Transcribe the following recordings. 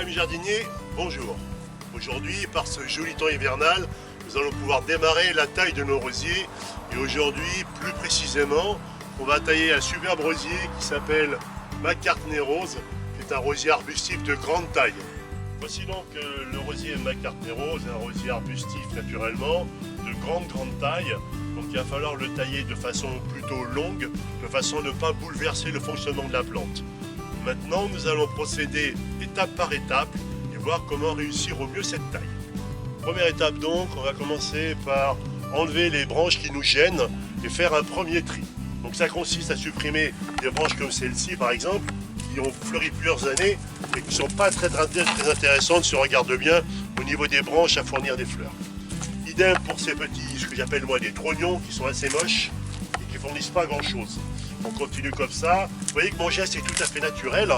Amis jardiniers, bonjour. Aujourd'hui, par ce joli temps hivernal, nous allons pouvoir démarrer la taille de nos rosiers. Et aujourd'hui, plus précisément, on va tailler un superbe rosier qui s'appelle McCartney Rose, qui est un rosier arbustif de grande taille. Voici donc le rosier McCartney Rose, un rosier arbustif naturellement, de grande taille. Donc il va falloir le tailler de façon plutôt longue, de façon à ne pas bouleverser le fonctionnement de la plante. Maintenant, nous allons procéder étape par étape et voir comment réussir au mieux cette taille. Première étape donc, on va commencer par enlever les branches qui nous gênent et faire un premier tri. Donc ça consiste à supprimer des branches comme celle-ci par exemple, qui ont fleuri plusieurs années et qui ne sont pas très intéressantes si on regarde bien au niveau des branches à fournir des fleurs. Idem pour ces petits, ce que j'appelle moi des trognons qui sont assez moches et qui ne fournissent pas grand chose. On continue comme ça. Vous voyez que mon geste est tout à fait naturel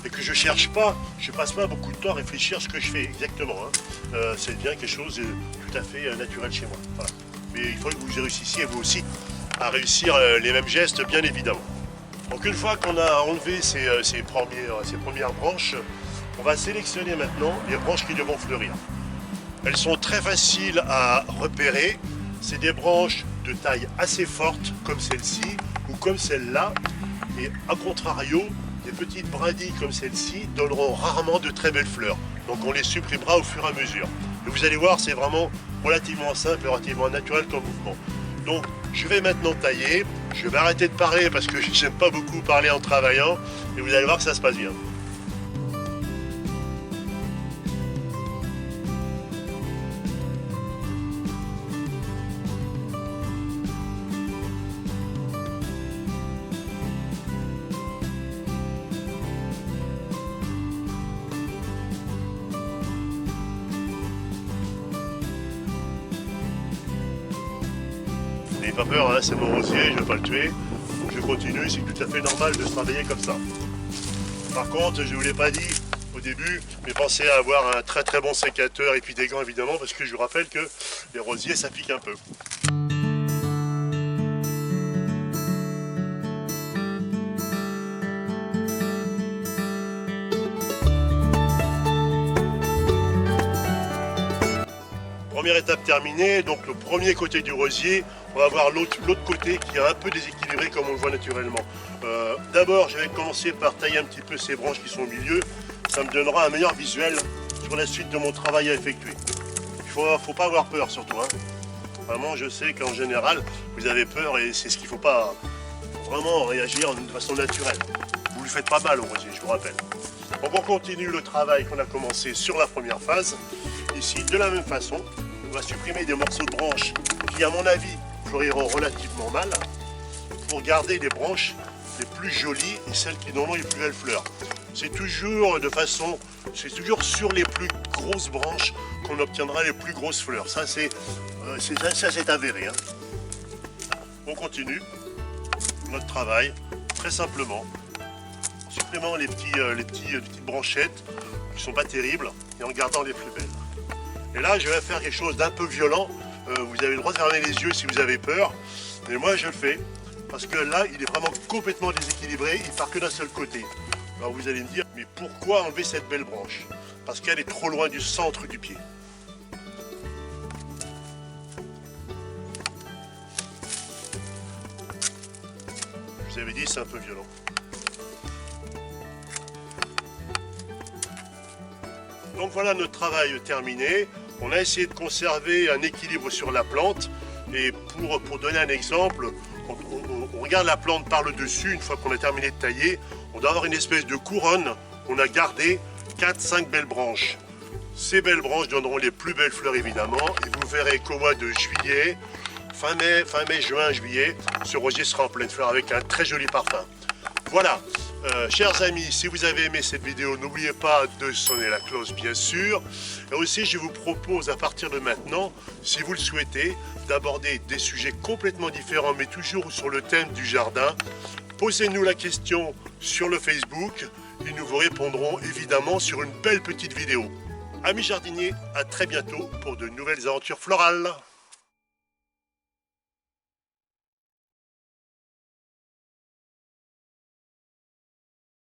et que je cherche pas, je passe pas beaucoup de temps à réfléchir à ce que je fais exactement. C'est bien quelque chose de tout à fait naturel chez moi. Voilà. Mais il faut que vous réussissiez vous aussi à réussir les mêmes gestes, bien évidemment. Donc une fois qu'on a enlevé ces premières branches, on va sélectionner maintenant les branches qui devront fleurir. Elles sont très faciles à repérer. C'est des branches de taille assez forte comme celle-ci ou comme celle-là. Et à contrario, des petites brindilles comme celle-ci donneront rarement de très belles fleurs. Donc on les supprimera au fur et à mesure. Et vous allez voir, c'est vraiment relativement simple et relativement naturel comme mouvement. Donc je vais maintenant tailler. Je vais arrêter de parler parce que j'aime pas beaucoup parler en travaillant. Et vous allez voir que ça se passe bien. N'ayez pas peur, hein, c'est mon rosier, je ne vais pas le tuer. Donc je continue, c'est tout à fait normal de se travailler comme ça. Par contre, je ne vous l'ai pas dit au début, mais pensez à avoir un très bon sécateur et puis des gants évidemment, parce que je vous rappelle que les rosiers ça pique un peu. Première étape terminée, donc le premier côté du rosier, on va voir l'autre côté qui est un peu déséquilibré comme on le voit naturellement. D'abord, je vais commencer par tailler un petit peu ces branches qui sont au milieu, ça me donnera un meilleur visuel sur la suite de mon travail à effectuer. Il ne faut pas avoir peur surtout. Vraiment, je sais qu'en général, vous avez peur et c'est ce qu'il ne faut pas vraiment réagir de façon naturelle. Vous ne lui faites pas mal au rosier, je vous rappelle. Donc on continue le travail qu'on a commencé sur la première phase. Ici, de la même façon, on va supprimer des morceaux de branches qui, à mon avis, fleuriront relativement mal pour garder les branches les plus jolies et celles qui donneront les plus belles fleurs. C'est toujours sur les plus grosses branches qu'on obtiendra les plus grosses fleurs. Ça, c'est avéré. On continue notre travail très simplement, supprimant les petites branchettes qui ne sont pas terribles et en gardant les plus belles. Et là, je vais faire quelque chose d'un peu violent. Vous avez le droit de fermer les yeux si vous avez peur. Mais moi, je le fais. Parce que là, il est vraiment complètement déséquilibré. Il part que d'un seul côté. Alors vous allez me dire, mais pourquoi enlever cette belle branche? Parce qu'elle est trop loin du centre du pied. Je vous avais dit, c'est un peu violent. Donc voilà notre travail terminé. On a essayé de conserver un équilibre sur la plante. Et pour donner un exemple, on regarde la plante par le dessus. Une fois qu'on a terminé de tailler, on doit avoir une espèce de couronne. On a gardé 4-5 belles branches. Ces belles branches donneront les plus belles fleurs évidemment. Et vous verrez qu'au mois de juillet, fin mai, juin, juillet, ce rosier sera en pleine fleur avec un très joli parfum. Voilà. Chers amis, si vous avez aimé cette vidéo, n'oubliez pas de sonner la cloche bien sûr. Et aussi, je vous propose à partir de maintenant, si vous le souhaitez, d'aborder des sujets complètement différents, mais toujours sur le thème du jardin. Posez-nous la question sur le Facebook et nous vous répondrons évidemment sur une belle petite vidéo. Amis jardiniers, à très bientôt pour de nouvelles aventures florales.